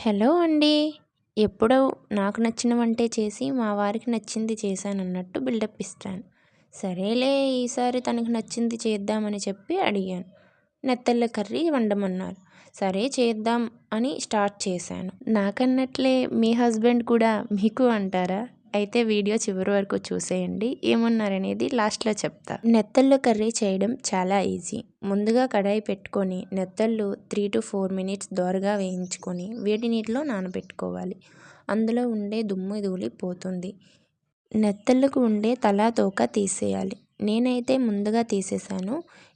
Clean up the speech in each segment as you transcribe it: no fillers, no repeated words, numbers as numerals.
Hello అండి. ఎప్పుడూ నాకు నచ్చిన వంటే చేసి మా వారికి నచ్చింది చేశానన్నట్టు బిల్డప్ ఇస్తాను. సరేలే ఈసారి తనకి నచ్చింది చేద్దామని చెప్పి అడిగాను. నెత్తళ్ళ కర్రీ వండమన్నారు. సరే చేద్దాం అని స్టార్ట్ చేశాను. నాకన్నట్లే మీ హస్బెండ్ కూడా మీకు అంటారా? అయితే వీడియో చివరి వరకు చూసేయండి. ఏమన్నారనేది లాస్ట్లో చెప్తా. నెత్తళ్ళు కర్రీ చేయడం చాలా ఈజీ. ముందుగా కడాయి పెట్టుకొని నెత్తళ్ళు 3 to 4 minutes దోరగా వేయించుకొని వేడి నీటిలో నానబెట్టుకోవాలి. అందులో ఉండే దుమ్ము ధూళి పోతుంది. నెత్తళ్ళకు ఉండే తల తోక తీసేయాలి. నేనైతే ముందుగా తీసేసాను.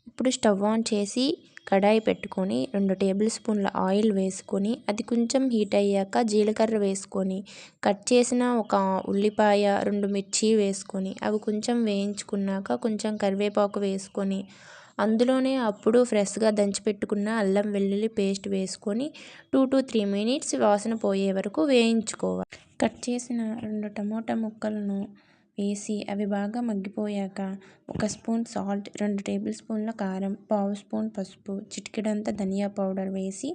ఇప్పుడు స్టవ్ ఆన్ చేసి కడాయి పెట్టుకొని 2 టేబుల్ స్పూన్ల ఆయిల్ వేసుకొని అది కొంచెం హీట్ అయ్యాక జీలకర్ర వేసుకొని కట్ చేసిన ఒక ఉల్లిపాయ 2 మిర్చి వేసుకొని అవి కొంచెం వేయించుకున్నాక కొంచెం కరివేపాకు వేసుకొని అందులోనే అప్పుడు ఫ్రెష్గా దంచిపెట్టుకున్న అల్లం వెల్లుల్లి పేస్ట్ వేసుకొని 2 to 3 minutes వాసన పోయే వరకు వేయించుకోవాలి. కట్ చేసిన 2 టమోటా ముక్కలను వేసి అవి బాగా మగ్గిపోయాక 1 స్పూన్ సాల్ట్, 2 టేబుల్ స్పూన్ల కారం, పావు స్పూన్ పసుపు, చిటికెడంత ధనియా పౌడర్ వేసి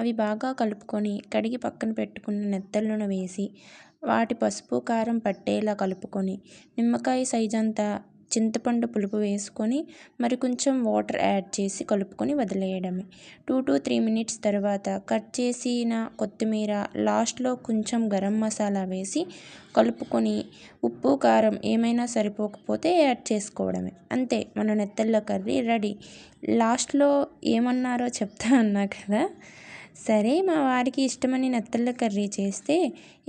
అవి బాగా కలుపుకొని కడిగి పక్కన పెట్టుకున్న నెత్తళ్ళను వేసి వాటి పసుపు కారం పట్టేలా కలుపుకొని నిమ్మకాయ సైజంతా చింతపండు పులుపు వేసుకొని మరి కొంచెం వాటర్ యాడ్ చేసి కలుపుకొని వదిలేయడమే. 2 to 3 minutes తర్వాత కట్ చేసిన కొత్తిమీర, లాస్ట్లో కొంచెం గరం మసాలా వేసి కలుపుకొని ఉప్పు కారం ఏమైనా సరిపోకపోతే యాడ్ చేసుకోవడమే. అంతే, మన నెత్తళ్ళ కర్రీ రెడీ. లాస్ట్లో ఏమన్నారో చెప్తా అన్నా కదా. సరే మా వారికి ఇష్టమని నెత్తళ్ళ కర్రీ చేస్తే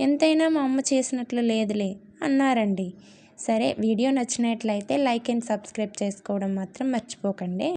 ఎంతైనా మా అమ్మ చేసినట్లు లేదులే అన్నారండి. సరే, వీడియో నచ్చినట్లయితే లైక్ అండ్ సబ్స్క్రైబ్ చేసుకోవడం మాత్రం మర్చిపోకండి.